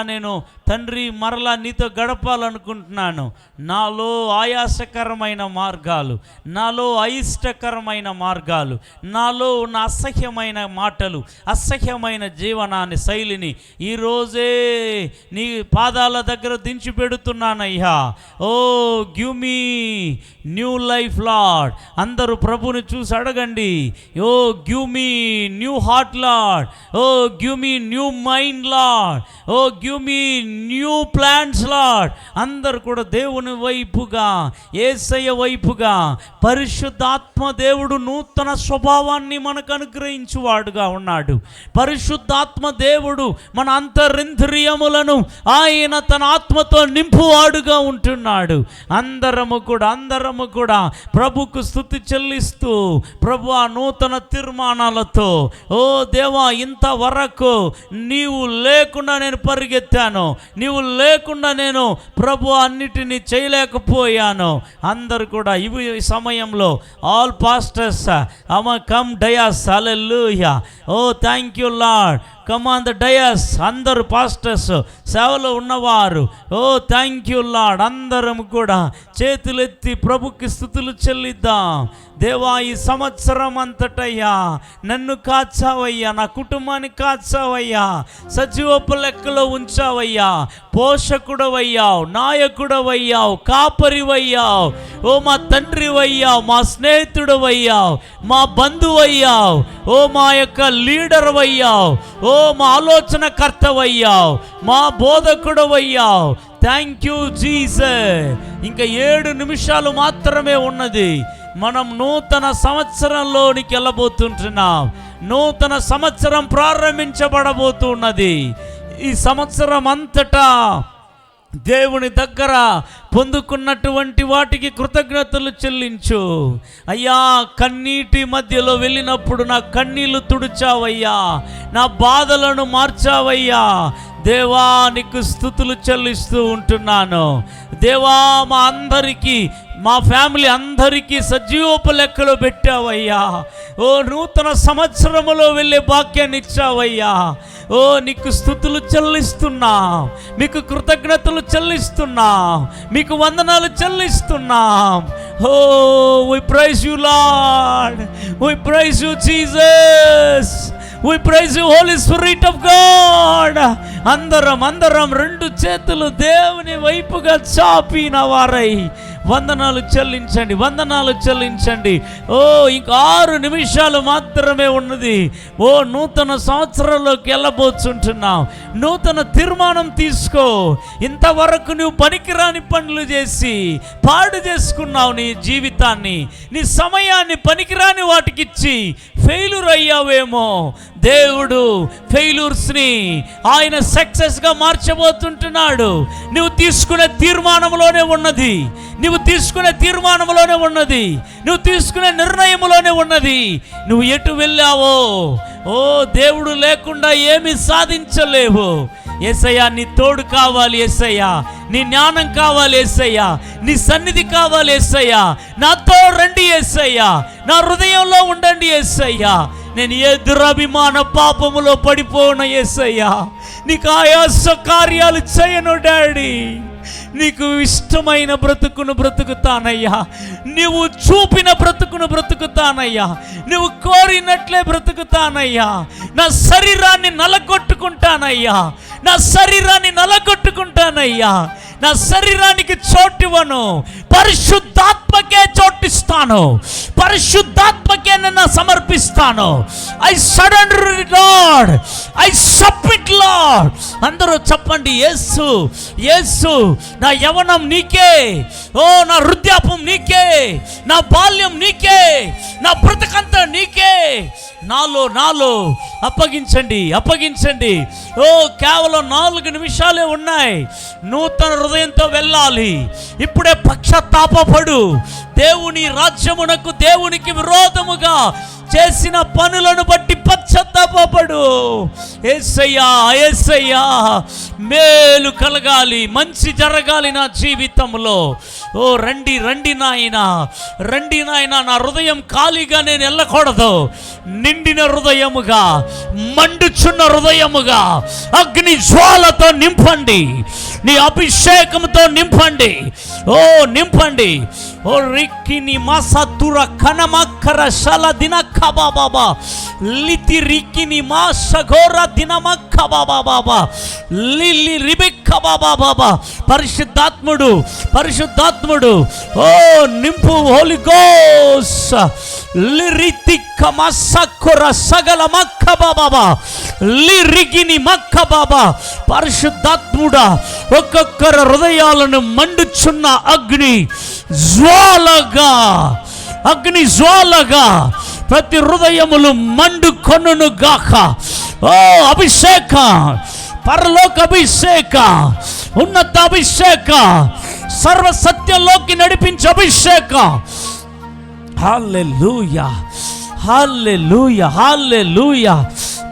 నేను తండ్రి మరలా నీతో గడపాలనుకుంటున్నాను. నాలో ఆయాసకరమైన మార్గాలు, నాలో అయిష్టకరమైన మార్గాలు, నాలో ఉన్న అసహ్యమైన మాటలు, అసహ్యమైన జీవనాన్ని శైలిని ఈరోజే నీ పాదాల దగ్గర నుంచి పెడుతున్నానయ్యా. Oh give me new life lord. అందరూ ప్రభుని చూసి అడగండి. Oh give me new heart lord. Oh give me new mind lord. Oh give me new plans lord. అందరూ కూడా దేవుని వైపుగా, యేసయ్య వైపుగా, పరిశుద్ధాత్మ దేవుడు నూతన స్వభావాన్ని మనకు అనుగ్రహించువాడుగా ఉన్నాడు. పరిశుద్ధాత్మ దేవుడు మన అంతరింద్రియములను ఆయన తన ఆత్మతో నింపువాడుగా ఉంటున్నాడు. అందరము కూడా ప్రభుకు స్తుతి చెల్లిస్తూ, ప్రభు ఆ నూతన తీర్మానాలతో, ఓ దేవా ఇంతవరకు నీవు లేకుండా నేను పరిగెత్తాను, నీవు లేకుండా నేను ప్రభు అన్నిటినీ చేయలేకపోయాను. అందరు కూడా ఈ సమయంలో all pastors come dais hallelujah. Oh thank you Lord. Come on the dais. అందరు పాస్టర్స్, సేవలో ఉన్నవారు, ఓ థ్యాంక్ యూ లార్డ్. అందరం కూడా చేతులెత్తి ప్రభుకి స్తుతులు చెల్లిద్దాం. దేవా ఈ సంవత్సరం అంతటయ్యా నన్ను కాచావయ్యా, నా కుటుంబాన్ని కాచావయ్యా, సజీవపు లెక్కలో ఉంచావయ్యా, పోషకుడవయ్యావు, నాయకుడవయ్యావు, కాపరివయ్యావు, ఓ మా తండ్రివయ్యావు, మా స్నేహితుడవయ్యావు, మా బంధువయ్యావు, ఓ మా యొక్క లీడర్ అయ్యావు, ఓ మా ఆలోచనకర్తవయ్యావు, మా బోధకుడవయ్యావు. Thank you Jesus. ఇంకా 7 నిమిషాలు మాత్రమే ఉన్నది. మనం నూతన సంవత్సరంలోనికి వెళ్ళబోతుంటున్నాం. నూతన సంవత్సరం ప్రారంభించబడబోతున్నది. ఈ సంవత్సరం అంతటా దేవుని దగ్గర పొందుకున్నటువంటి వాటికి కృతజ్ఞతలు చెల్లించు. అయ్యా కన్నీటి మధ్యలో వెళ్ళినప్పుడు నా కన్నీళ్లు తుడిచావయ్యా, నా బాధలను మార్చావయ్యా. దేవా నీకు స్తుతులు చెల్లిస్తూ ఉంటున్నాను. దేవా మా అందరికీ, మా ఫ్యామిలీ అందరికీ సజీవపు లెక్కలో పెట్టావయ్యా. ఓ నూతన సంవత్సరములో వెళ్ళే భాగ్యాన్ని ఇచ్చావయ్యా. ఓ నీకు స్తుతులు చెల్లిస్తున్నా, మీకు కృతజ్ఞతలు చెల్లిస్తున్నా, మీకు వందనాలు చెల్లిస్తున్నాం. ఓ we praise you Lord, we praise you Jesus, we praise you Holy Spirit of God. అందరం 2 చేతులు దేవుని వైపుగా చాపిన వారై వందనాలు చెల్లించండి, వందనాలు చెల్లించండి. ఓ ఇంకా 6 నిమిషాలు మాత్రమే ఉన్నది. ఓ నూతన సంవత్సరంలోకి వెళ్ళబోతుంటున్నాం. నూతన తీర్మానం తీసుకో. ఇంతవరకు నువ్వు పనికిరాని పనులు చేసి పాడు చేసుకున్నావు నీ జీవితాన్ని, నీ సమయాన్ని పనికిరాని వాటికిచ్చి ఫెయిల్యూర్ అయ్యావేమో. దేవుడు ఫెయిల్యూర్స్ని ఆయన సక్సెస్గా మార్చబోతుంటున్నాడు. నువ్వు తీసుకునే తీర్మానంలోనే ఉన్నది, నువ్వు తీసుకునే తీర్మానంలోనే ఉన్నది, నువ్వు తీసుకునే నిర్ణయంలోనే ఉన్నది. నువ్వు ఎటు వెళ్ళావో, ఓ దేవుడు లేకుండా ఏమీ సాధించలేవు. యేసయ్యా నీ తోడు కావాలి, యేసయ్యా నీ జ్ఞానం కావాలి, యేసయ్యా నీ సన్నిధి కావాలి, యేసయ్యా నాతో రండి, యేసయ్యా నా హృదయంలో ఉండండి, యేసయ్యా నేను ఏ దురభిమాన పాపములో పడిపోను, యేసయ్యా నీకు ఆయాస కార్యాలు చేయను డాడీ. నీకు ఇష్టమైన బ్రతుకును బ్రతుకుతానయ్యా, నువ్వు చూపిన బ్రతుకును బ్రతుకుతానయ్యా, నువ్వు కోరినట్లే బ్రతుకుతానయ్యా. నా శరీరాన్ని నలగొట్టుకుంటానయ్యా, నా శరీరాన్ని నలగొట్టుకుంటానయ్యా. నా శరీరానికి చోటివ్వను, పరిశుద్ధాత్మకే చోటిస్తాను, పరిశుద్ధాత్మకే నన్ను సమర్పిస్తాను. I surrender lord, I submit lord. అందరూ చెప్పండి, యేసు యేసు నా యవనం నీకే, ఓ నా వృద్ధాపం నీకే, నా బాల్యం నీకే, నా బ్రతకంతా నీకే. నాలో అప్పగించండి, అప్పగించండి. ఓ కేవలం 4 నిమిషాలే ఉన్నాయి. నూతన హృదయంతో వెళ్ళాలి. ఇప్పుడే పశ్చాత్తాపపడు. దేవుని రాజ్యమునకు, దేవునికి విరోధముగా చేసిన పనులను బట్టి పశ్చాత్తాపపడు. యేసయ్యా యేసయ్యా మేలు కలగాలి, మంచి జరగాలి నా జీవితంలో. ఓ రండి రండి నాయనా, రండి నాయనా. నా హృదయం ఖాళీగా నేను వెళ్ళకూడదు. నిండిన హృదయముగా, మండుచున్న హృదయముగా అగ్ని జ్వాలతో నింపండి, నీ అభిషేకంతో నింపండి. ఓ నింపండి. ఓ రిక్కిని మాసతుర కనమక్కర శల దిన కబాబాబా లితి రిక్కిని మా సగోర దినమక్క బాబా లిలి రిబెక్క బాబా. పరిశుద్ధాత్ముడు ఓ నింపు హోలీ గోస్ట్ లిరితిక్క మసకుర సగల మక్క బాబా లిరిగిని మక్క బాబా. పరిశుద్ధాత్ముడా ఒక్కొక్కరు హృదయాలను మండుచున్న అగ్ని జ్వాలగా ప్రతి హృదయములు మండుకొనును గాక. ఓ అభిషేక, పరలోక అభిషేక, ఉన్నత అభిషేక, సర్వసత్యంలోకి నడిపించే అభిషేక. హల్లెలూయా, హల్లెలూయా, హల్లెలూయా.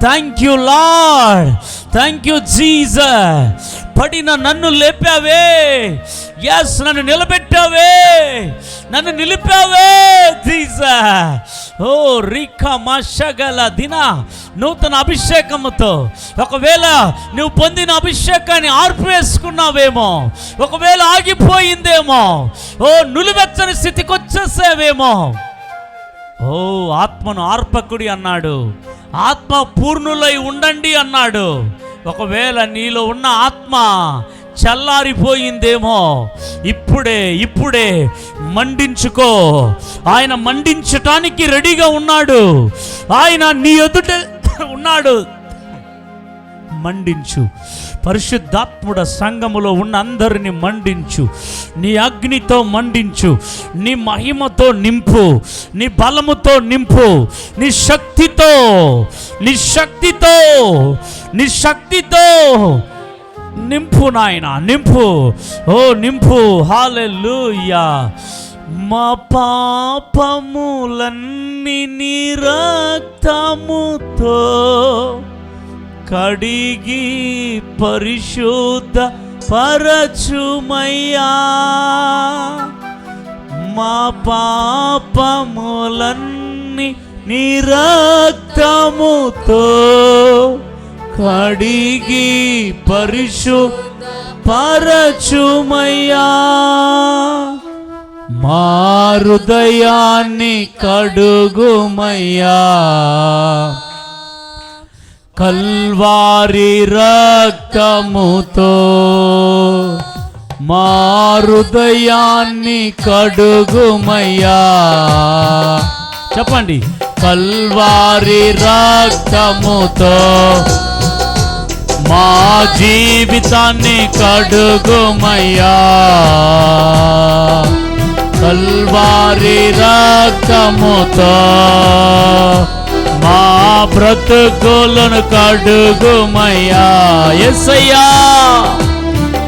Thank you lord, thank you Jesus. పడిన నన్ను లేపావే, ఎస్ నన్ను నిలిపావే జీసస్. ఓ రికా మషగల దిన నూతన అభిషేకముతో ఒకవేళ నువ్వు పొందిన అభిషేకాన్ని ఆర్పివేసుకున్నావేమో, ఒకవేళ ఆగిపోయిందేమో, ఓ నులివెచ్చని స్థితికి వచ్చేసావేమో. ఓ ఆత్మను ఆర్పకుడి అన్నాడు, ఆత్మ పూర్ణులై ఉండండి అన్నాడు. ఒకవేళ నీలో ఉన్న ఆత్మ చల్లారిపోయిందేమో, ఇప్పుడే మండించుకో. ఆయన మండించటానికి రెడీగా ఉన్నాడు. ఆయన నీ ఎదుట ఉన్నాడు. మండించు. పరిశుద్ధాత్ముడ సంఘములో ఉన్న అందరిని మండించు. నీ అగ్నితో మండించు, నీ మహిమతో నింపు, నీ బలముతో నింపు, నీ శక్తితో నింపు నాయన, నింపు. ఓ నింపు. హల్లెలూయా. మా పాపములన్నీ నీ రక్తముతో కడిగి పరిశుద్ధ పరచుమయ్యా. మా పాపములన్నీ నీ రక్తముతో కడిగి పరిశుద్ధ పరచుమయ్యా. మా హృదయాన్ని కడుగుమయ్యా. కల్వారి రక్తముతో మా హృదయాన్ని కడుగుమయ్యా. చెప్పండి. కల్వారి రక్తముతో మా జీవితాన్ని కడుగుమయ్యా. కల్వారి రక్తముతో మా బ్రతుకులను కడుగుమయ్యా. యేసయ్యా.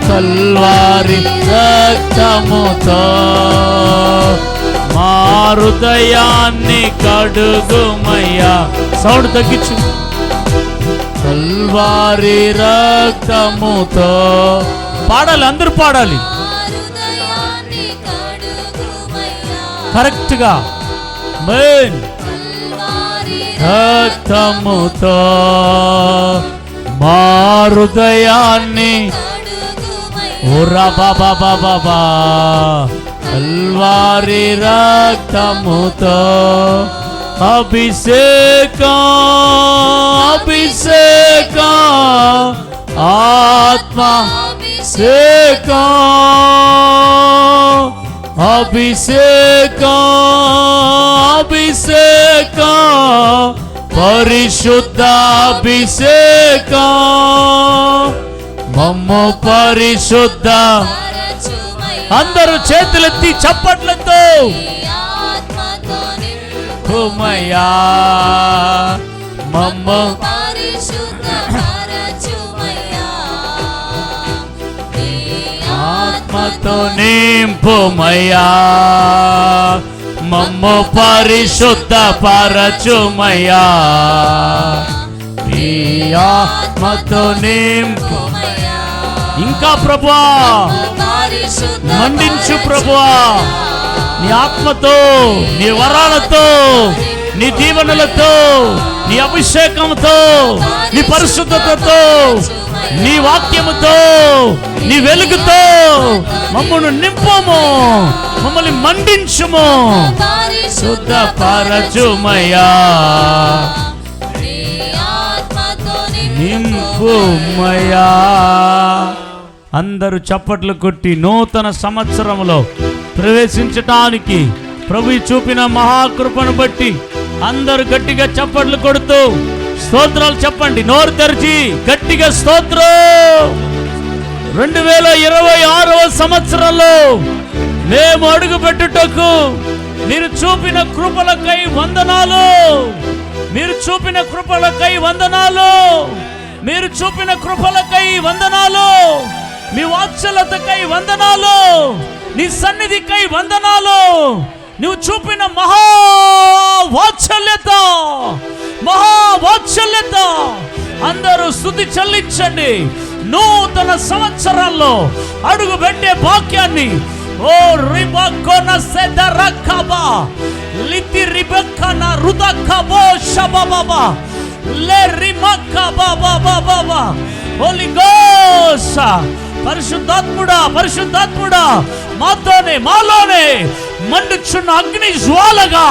కల్వారి రక్తముతో మా హృదయాన్ని కడుగుమయ్యా. సౌండ్ తగ్గించు. కల్వారి రక్తముతో పాడాలి, అందరూ పాడాలి కరెక్ట్గా. మెయిన్ రక్తముతో మా హృదయాన్ని ఓరా బాబా బాబా. కల్వారి రక్తముతో అభిషేకం ఆత్మ అభిషేకం పరిశుద్ధ అభిషేకం మమ్ము పరిశుద్ధ. అందరూ చేతులెత్తి చప్పట్లతో కుమయ్యా. మమ్ము ఆత్మతో నింపుమయ్యా. మమ్ము పరిశుద్ధ పరచుమయ్యా. ఈ ఆత్మతో నింపు. ఇంకా ప్రభువా మండించు ప్రభువా. నీ ఆత్మతో, నీ వరాలతో, నీ దీవెనలతో, నీ అభిషేకంతో, నీ పరిశుద్ధతతో, నీ వాక్యముతో, నీ వెలుగుతో మమ్మను నింపము. మమ్మల్ని మండించుము, శుద్ధపరచుమయ్యా, నింపుమయ్యా. అందరూ చప్పట్లు కొట్టి నూతన సంవత్సరంలో ప్రవేశించటానికి ప్రభు చూపిన మహాకృపను బట్టి అందరూ గట్టిగా చప్పట్లు కొడుతూ స్తోత్రాలు చెప్పండి. నోరు తెరిచి గట్టిగా స్తోత్రం. 2026వ సంవత్సరంలో మేము అడుగు పెట్టుటకు మీరు చూపిన కృపలకై వందనాలు, మీరు చూపిన కృపలకై వందనాలు, మీరు చూపిన కృపలకై వందనాలు, మీ వాత్సల్యతకై వందనాలు, నీ సన్నిధికై వందనాలు. నువ్వు చూపిన మహావాత్సల్యత, మహావాత్సల్యత. అందరూ స్తుతి చెల్లించండి. నూతన సంవత్సరాల్లో అడుగు పెట్టే భాగ్యాన్ని ఓ రిబకోన సెదరకబా లితి రిబకన రుదకబో షబబబా లే రిమకబా బాబా బాబా హోలీ గోస్ట్. పరిశుద్ధాత్ముడా, పరిశుద్ధాత్ముడా, మాలోనే మండుచున్న అగ్ని జ్వాలగా,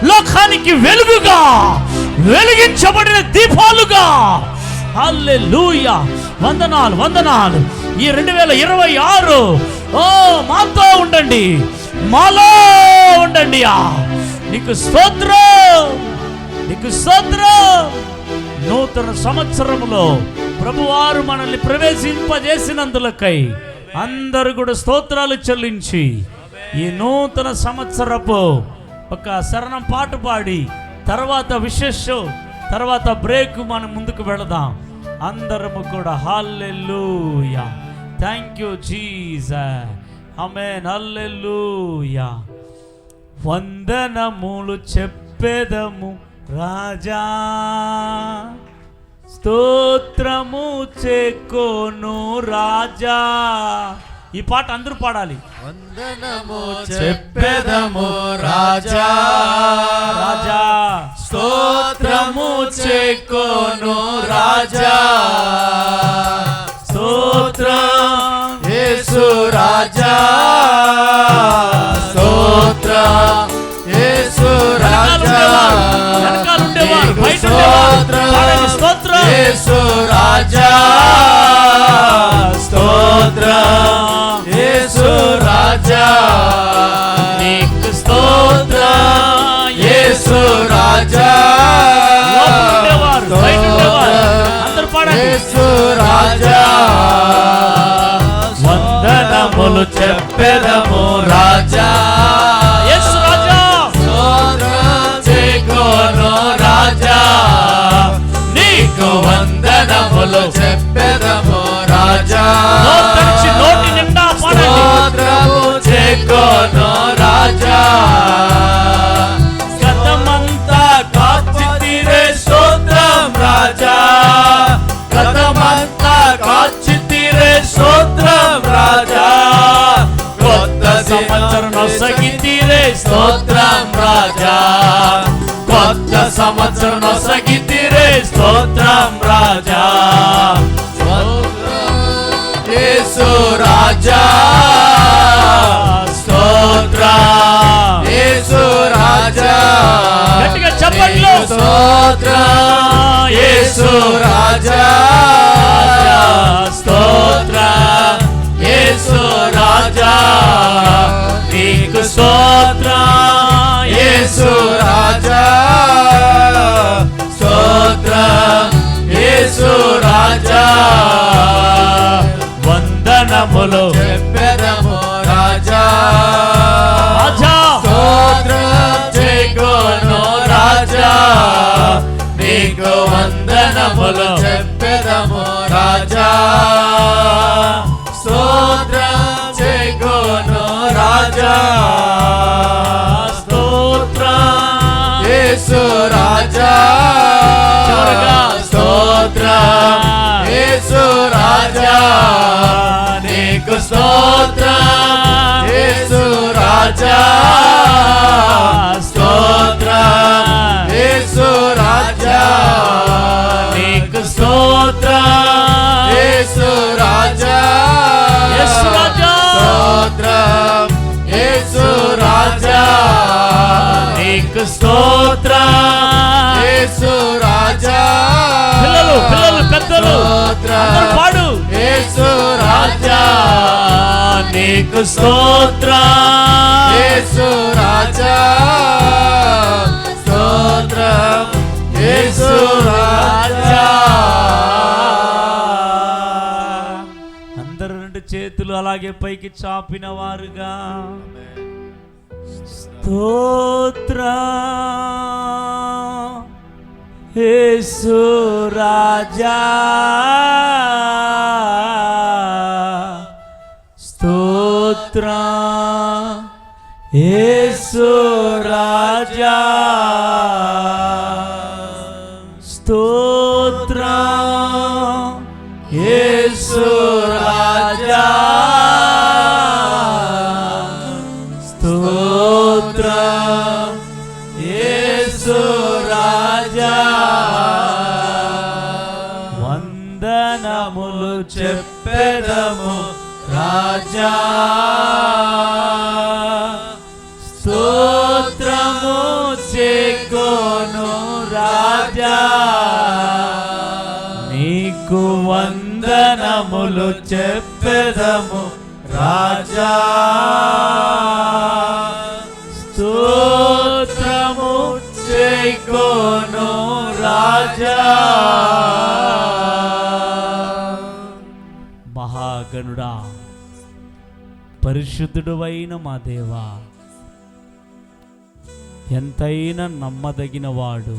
లోకానికి వెలుగుగా, వెలిగించబడిన దీపాలుగా. హల్లెలూయా. వందనాలు, వందనాలు. ఈ 2026 మాతో ఉండండి, మాలో ఉండండి. నీకు స్తోత్రం, నీకు స్తోత్రం. నూతన సంవత్సరంలో ప్రభువారు మనల్ని ప్రవేశింపజేసినందులకై అందరూ కూడా స్తోత్రాలు చెల్లించి ఈ నూతన సంవత్సరపు ఒక శరణం పాట పాడి తర్వాత విశేషం, తర్వాత బ్రేక్ మనం ముందుకు వెళదాం. అందరము కూడా హల్లెలూయా. Thank you Jesus. ఆమేన్. హల్లెలూయా. వందనములు చెప్పెదము రాజా, స్తోత్రము చెక్కోను రాజా. ఈ పాట అందరూ పాడాలి. వందనము చెప్పెదము రాజా, రాజా, స్తోత్రము చెక్కోను రాజా, స్తోత్రం యేసు రాజా, స్తోత్రం యేసు రాజా, స్తోత్రం యేసు రాజా, స్తోత్రం యేసు రాజా, నీకు స్తోత్రం యేసు రాజా, యేసు రాజా. వందనములు చెప్పెదము రాజా, యేసు రాజా, స్తోత్రం చెక్కోను రాజా, నీకు వందనములు చెప్పెదము రాజా, నోటి నిండా స్తోత్రము చెక్కోను రాజా, గతమంతా కాచితిరే స్తోత్రం రాజా, గతమంతా కాచితిరే స్తోత్రం రాజా, కొత్త సంవత్సరం నొసగితిరే స్తోత్రం రాజా, కొత్త సంవత్సరం నొసగితిరే స్తోత్రం రాజా, యేసు రాజా, స్తోత్రం యేసు రాజా, గట్టిగా చెప్పండి. స్తోత్రం యేసు రాజా, స్తోత్రం యేసు రాజా, నీకు స్తోత్రం యేసు రాజా, స్తోత్రం యేసు రాజా. వందనములు చెప్పెదము రాజా, రాజా, స్తోత్రం చెక్కోను రాజా, నీకు వందనములు చెప్పెదము రాజా, స్తోత్రం చెక్కోను రాజా, స్తోత్రం యేసు రాజా, స్తోత్రం యేసు రాజా, నీకు స్తోత్రం యేసు రాజా, స్తోత్రం యేసు రాజా, నీకు స్తోత్రం యేసు రాజా, యేసు రాజా, స్తోత్రం యేసు స్తోత్రం యేసు రాజా పిల్లలు పెద్దలు అందరూ పాడు. యేసు రాజా నీకు స్తోత్రం యేసు రాజా స్తోత్రం యేసు రాజా. అందరు రెండు చేతులు అలాగే పైకి చాపిన వారుగా స్తోత్రం యేసు రాజా స్తోత్రం యేసు రాజా స్తోత్రం యేసు రాజా స్తోత్రం యేసు రాజా. వందనములు చెప్పెదము రాజా స్తోత్రము చేకోను రాజా నీకు వందనములు చెప్పెదము రాజా స్తోత్రము చేకోను రాజా. మహాగణుడా పరిశుద్ధుడు అయిన మా దేవా, ఎంతైనా నమ్మదగిన వాడు,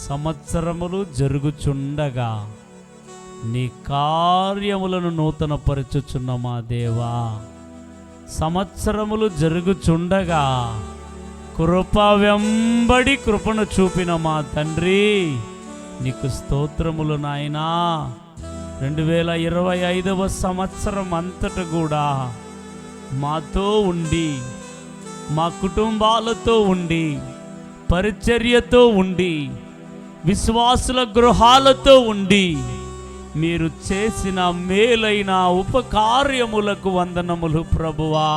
సంవత్సరములు జరుగుచుండగా నీ కార్యములను నూతనపరచుచున్న మా దేవా, సంవత్సరములు జరుగుచుండగా కృప వెంబడి కృపను చూపిన మా తండ్రి నీకు స్తోత్రములు నాయనా. 2025వ సంవత్సరం అంతటా కూడా మాతో ఉండి, మా కుటుంబాలతో ఉండి, పరిచర్యతో ఉండి, విశ్వాసుల గృహాలతో ఉండి మీరు చేసిన మేలైన ఉపకార్యములకు వందనములు ప్రభువా.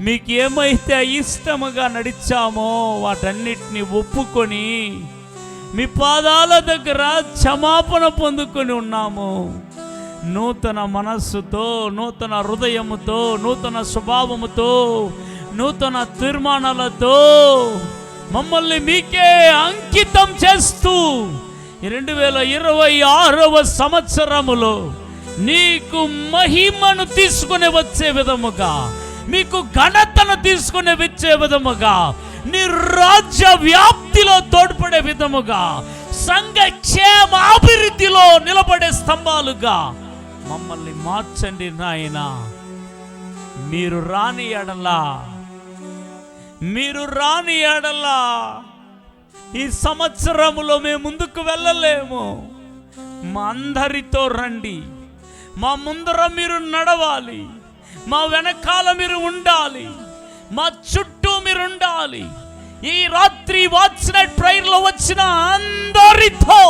మీకేమైతే ఇష్టముగా నడిచామో వాటన్నిటిని ఒప్పుకొని మీ పాదాల దగ్గర క్షమాపణ పొందుకొని ఉన్నాము. నూతన మనస్సుతో, నూతన హృదయముతో, నూతన స్వభావముతో, నూతన తీర్మానాలతో మమ్మల్ని మీకే అంకితం చేస్తూ 2026వ సంవత్సరములో నీకు మహిమను తీసుకుని వచ్చే విధముగా, మీకు ఘనతను తీసుకుని వచ్చే విధముగా, నీ రాజ్య వ్యాప్తిలో తోడ్పడే విధముగా, సంఘ క్షేమాభివృద్ధిలో నిలబడే స్తంభాలుగా మమ్మల్ని మార్చండి నాయనా. మీరు రాని ఎడలా ఈ సంవత్సరములో మేము ముందుకు వెళ్ళలేము. మా అందరితో రండి, మా ముందర మీరు నడవాలి, మా వెనకాల మీరు ఉండాలి, మా చుట్టూ మీరు ఉండాలి. ఈ రాత్రి వాచ్ నైట్ ప్రేయర్లో వచ్చిన అందరితో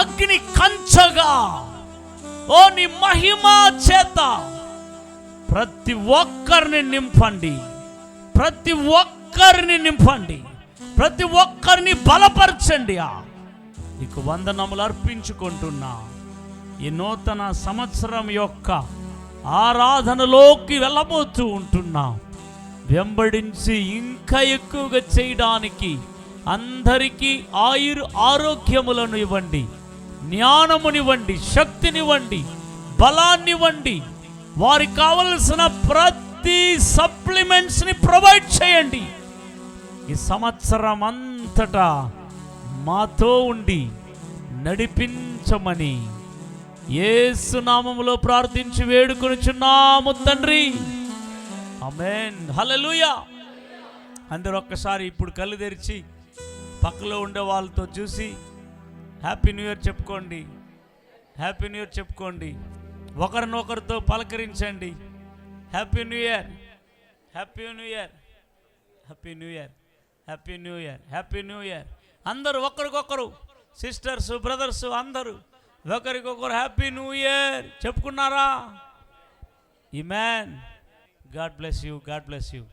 అగ్ని కంచగా ఓ నీ మహిమా చేత ప్రతి ఒక్కరిని నింపండి, ప్రతి ఒక్కరిని నింపండి, ప్రతి ఒక్కరిని బలపరచండి. నీకు వందనములు అర్పించుకుంటున్నా. ఈ నూతన సంవత్సరం యొక్క ఆరాధనలోకి వెళ్ళబోతూ ఉంటున్నాం. వెంబడించి ఇంకా ఎక్కువగా చేయడానికి అందరికీ ఆరోగ్యములను ఇవ్వండి, జ్ఞానమునివ్వండి, శక్తినివ్వండి, బలాన్నివ్వండి. వారికి కావలసిన ప్రతి సప్లిమెంట్స్ని ప్రొవైడ్ చేయండి. ఈ సంవత్సరం అంతటా మాతో ఉండి నడిపించమని యేసు నామములో ప్రార్థించి వేడుకొనుచున్నాము తండ్రి. ఆమేన్, హల్లెలూయా. అందరూ ఒక్కసారి ఇప్పుడు కళ్ళు తెరిచి పక్కలో ఉండే వాళ్ళతో చూసి హ్యాపీ న్యూ ఇయర్ చెప్పుకోండి, హ్యాపీ న్యూ ఇయర్ చెప్పుకోండి. ఒకరినొకరితో పలకరించండి. Happy new year, happy new year, happy new year, happy new year, happy new year. అందరూ ఒకరికొకరు, సిస్టర్స్ బ్రదర్స్ అందరూ ఒకరికొకరు హ్యాపీ న్యూ ఇయర్ చెప్పుకున్నారా? ఆమేన్. God bless you, God bless you.